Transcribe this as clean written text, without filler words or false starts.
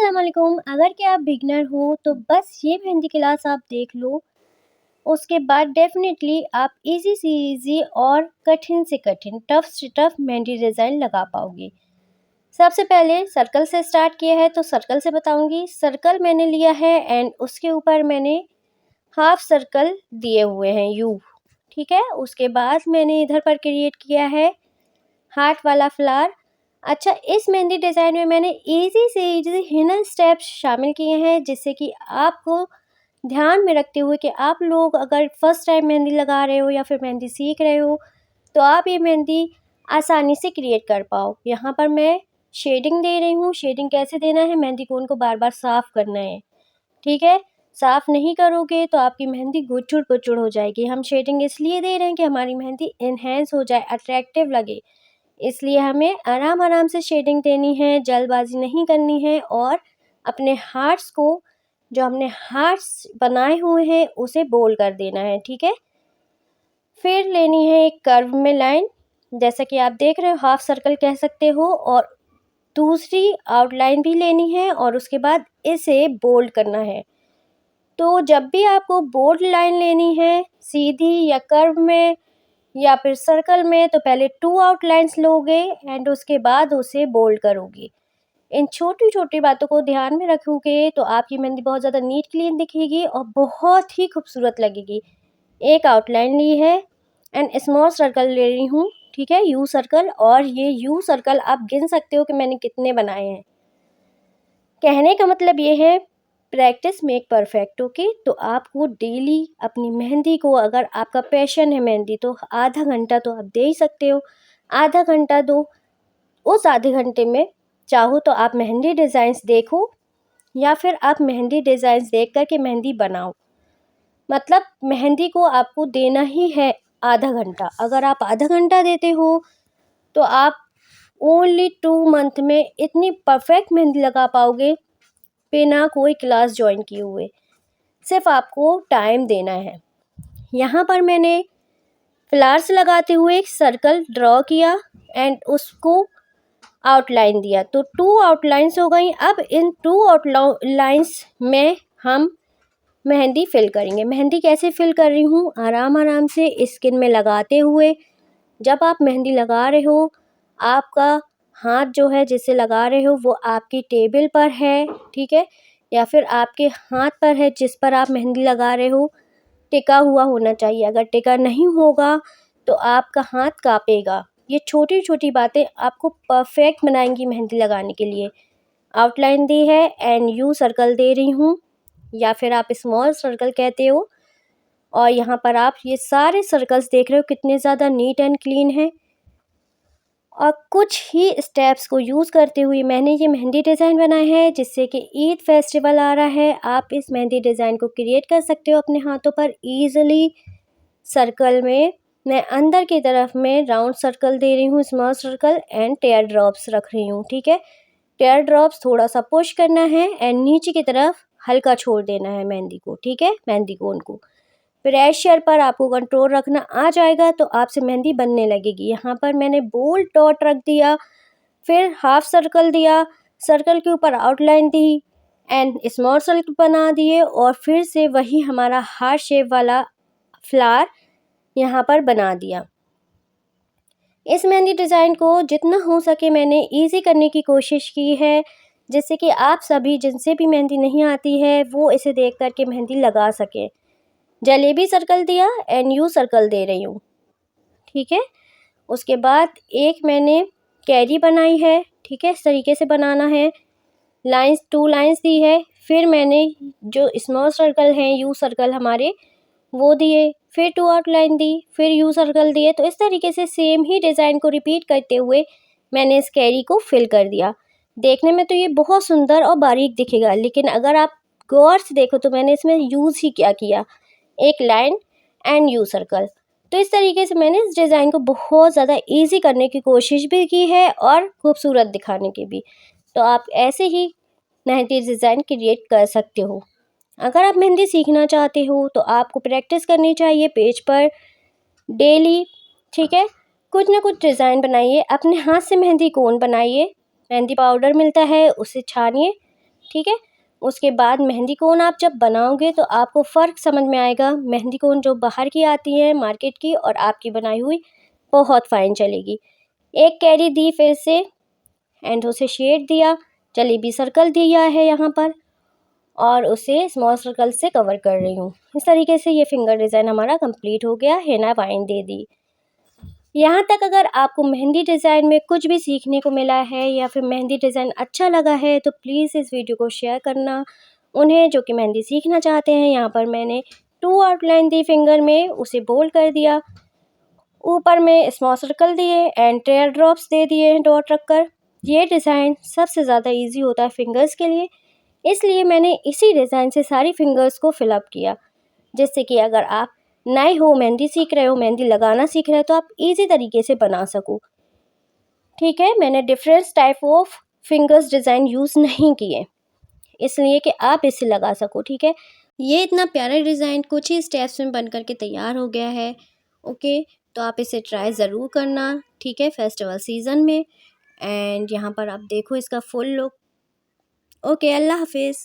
अस्सलामुअलैकुम। अगर कि आप बिगिनर हो तो बस ये मेहंदी क्लास आप देख लो, उसके बाद डेफ़िनेटली आप ईज़ी से ईज़ी और कठिन से कठिन, टफ़ से टफ़ मेहंदी डिज़ाइन लगा पाओगे। सबसे पहले सर्कल से स्टार्ट किया है तो सर्कल से बताऊँगी। सर्कल मैंने लिया है एंड उसके ऊपर मैंने हाफ़ सर्कल दिए हुए हैं यू, ठीक है? उसके बाद मैंने इधर पर क्रिएट किया है हार्ट वाला फ्लावर। अच्छा, इस मेहंदी डिज़ाइन में मैंने ईज़ी से ईज़ी हिडन स्टेप्स शामिल किए हैं, जिससे कि आपको ध्यान में रखते हुए कि आप लोग अगर फर्स्ट टाइम मेहंदी लगा रहे हो या फिर मेहंदी सीख रहे हो, तो आप ये मेहंदी आसानी से क्रिएट कर पाओ। यहाँ पर मैं शेडिंग दे रही हूँ। शेडिंग कैसे देना है, मेहंदी कोन को बार-बार साफ़ करना है, ठीक है? साफ़ नहीं करोगे तो आपकी मेहंदी गुचुड़-पुचुड़ हो जाएगी। हम शेडिंग इसलिए दे रहे हैं कि हमारी मेहंदी एनहांस हो जाए, अट्रैक्टिव लगे। इसलिए हमें आराम-आराम से शेडिंग देनी है, जल्दबाज़ी नहीं करनी है और अपने हार्ट्स को, जो हमने हार्ट्स बनाए हुए हैं, उसे बोल्ड कर देना है, ठीक है? फिर लेनी है एक कर्व में लाइन, जैसा कि आप देख रहे हो हाफ सर्कल कह सकते हो, और दूसरी आउटलाइन भी लेनी है और उसके बाद इसे बोल्ड करना है। तो जब भी आपको बोल्ड लाइन लेनी है, सीधी या कर्व में या फिर सर्कल में, तो पहले 2 आउटलाइन्स लोगे एंड उसके बाद उसे बोल्ड करोगे। इन छोटी-छोटी बातों को ध्यान में रखोगे तो आपकी मेहंदी बहुत ज़्यादा नीट क्लीन दिखेगी और बहुत ही खूबसूरत लगेगी। एक आउटलाइन ली है एंड स्मॉल सर्कल ले रही हूँ, ठीक है? यू सर्कल, और ये यू सर्कल आप गिन सकते हो कि मैंने कितने बनाए हैं। कहने का मतलब ये है, प्रैक्टिस मेक परफेक्ट, ओके? तो आपको डेली अपनी मेहंदी को, अगर आपका पैशन है मेहंदी, तो आधा घंटा तो आप दे ही सकते हो। आधा घंटा दो, उस आधे घंटे में चाहो तो आप मेहंदी डिज़ाइंस देखो या फिर आप मेहंदी डिज़ाइंस देख कर के मेहंदी बनाओ। मतलब मेहंदी को आपको देना ही है आधा घंटा। अगर आप आधा घंटा देते हो तो आप ओनली 2 मंथ में इतनी परफेक्ट मेहंदी लगा पाओगे बिना कोई क्लास जॉइन किए हुए। सिर्फ आपको टाइम देना है। यहाँ पर मैंने फ्लावर्स लगाते हुए एक सर्कल ड्रॉ किया एंड उसको आउटलाइन दिया, तो 2 आउटलाइंस हो गई। अब इन 2 आउटलाइंस में हम मेहंदी फिल करेंगे। मेहंदी कैसे फिल कर रही हूँ, आराम-आराम से स्किन में लगाते हुए। जब आप मेहंदी लगा रहे हो, आपका हाथ जो है जिससे लगा रहे हो वो आपकी टेबल पर है, ठीक है? या फिर आपके हाथ पर है जिस पर आप मेहंदी लगा रहे हो, टिका हुआ होना चाहिए। अगर टिका नहीं होगा तो आपका हाथ काँपेगा। ये छोटी-छोटी बातें आपको परफेक्ट बनाएँगी मेहंदी लगाने के लिए। आउटलाइन दी है एंड यू सर्कल दे रही हूँ या फिर आप स्मॉल सर्कल कहते हो, और यहाँ पर आप ये सारे सर्कल्स देख रहे हो कितने ज़्यादा नीट एंड क्लीन हैं। और कुछ ही स्टेप्स को यूज़ करते हुए मैंने ये मेहंदी डिज़ाइन बनाया है, जिससे कि ईद फेस्टिवल आ रहा है, आप इस मेहंदी डिज़ाइन को क्रिएट कर सकते हो अपने हाथों पर ईज़िली। सर्कल में मैं अंदर की तरफ में राउंड सर्कल दे रही हूँ, small circle and tear drops रख रही हूँ, ठीक है? टेयर ड्रॉप्स थोड़ा-सा पुश करना है एंड नीचे की तरफ हल्का छोड़ देना है मेहंदी को, ठीक है? मेहंदी कोन को। प्रेशर पर आपको कंट्रोल रखना आ जाएगा तो आपसे मेहंदी बनने लगेगी। यहाँ पर मैंने बोल्ड डॉट रख दिया, फिर हाफ सर्कल दिया, सर्कल के ऊपर outline the and small circle बना दिए और फिर से वही हमारा हार्ट शेप वाला फ्लावर यहाँ पर बना दिया। इस मेहंदी डिज़ाइन को जितना हो सके मैंने ईज़ी करने की कोशिश की है, जिससे कि आप सभी जिनसे भी मेहंदी नहीं आती है वो इसे देख कर के मेहंदी लगा सकें। जलेबी सर्कल दिया एंड यू सर्कल दे रही हूँ, ठीक है? उसके बाद एक मैंने कैरी बनाई है, ठीक है? इस तरीके से बनाना है। लाइन्स 2 लाइन्स दी है, फिर मैंने जो स्मॉल सर्कल हैं यू सर्कल हमारे वो दिए, फिर 2 आउटलाइन दी, फिर यू सर्कल दिए। तो इस तरीके से सेम ही डिज़ाइन को रिपीट करते हुए मैंने इस कैरी को फिल कर दिया। देखने में तो ये बहुत सुंदर और बारीक दिखेगा, लेकिन अगर आप गौर से देखो तो मैंने इसमें यूज़ ही क्या किया, एक लाइन एंड यू सर्कल। तो इस तरीके से मैंने इस डिज़ाइन को बहुत ज़्यादा ईज़ी करने की कोशिश भी की है और खूबसूरत दिखाने की भी। तो आप ऐसे ही मेहंदी डिज़ाइन क्रिएट कर सकते हो। अगर आप मेहंदी सीखना चाहते हो तो आपको प्रैक्टिस करनी चाहिए पेज पर डेली, ठीक है? कुछ ना कुछ डिज़ाइन बनाइए, अपने हाथ से मेहंदी कोन बनाइए, मेहंदी पाउडर मिलता है उसे छानिए ठीक है। उसके बाद मेहंदी कोन आप जब बनाओगे तो आपको फ़र्क समझ में आएगा, मेहंदी कोन जो बाहर की आती है मार्केट की और आपकी बनाई हुई बहुत फ़ाइन चलेगी। एक कैरी दी फिर से एंड उसे शेड दिया, जलेबी सर्कल दिया है यहाँ पर और उसे स्मॉल सर्कल से कवर कर रही हूँ। इस तरीके से ये फिंगर डिज़ाइन हमारा कंप्लीट हो गया, हेना वाइन दे दी। यहाँ तक अगर आपको मेहंदी डिज़ाइन में कुछ भी सीखने को मिला है या फिर मेहंदी डिज़ाइन अच्छा लगा है तो प्लीज़ इस वीडियो को शेयर करना उन्हें जो कि मेहंदी सीखना चाहते हैं। यहाँ पर मैंने 2 आउटलाइन दी फिंगर में, उसे बोल्ड कर दिया, ऊपर में स्मॉल सर्कल दिए एंड टेयर ड्रॉप्स दे दिए हैं डॉट रखकर। ये डिज़ाइन सबसे ज़्यादा ईजी होता है फिंगर्स के लिए, इसलिए मैंने इसी डिज़ाइन से सारी फिंगर्स को फिल अप किया, जिससे कि अगर आप नए हो, मेहंदी सीख रहे हो, मेहंदी लगाना सीख रहे हो तो आप इजी तरीके से बना सको। ठीक है, मैंने different type of fingers design use नहीं किए, इसलिए कि आप इसे लगा सको। ठीक है, ये इतना प्यारा डिज़ाइन कुछ ही स्टेप्स में बन करके तैयार हो गया है। ओके, तो आप इसे ट्राई ज़रूर करना, ठीक है, फेस्टिवल सीज़न में। एंड यहाँ पर आप देखो इसका फुल लुक। ओके, अल्लाह हाफिज़।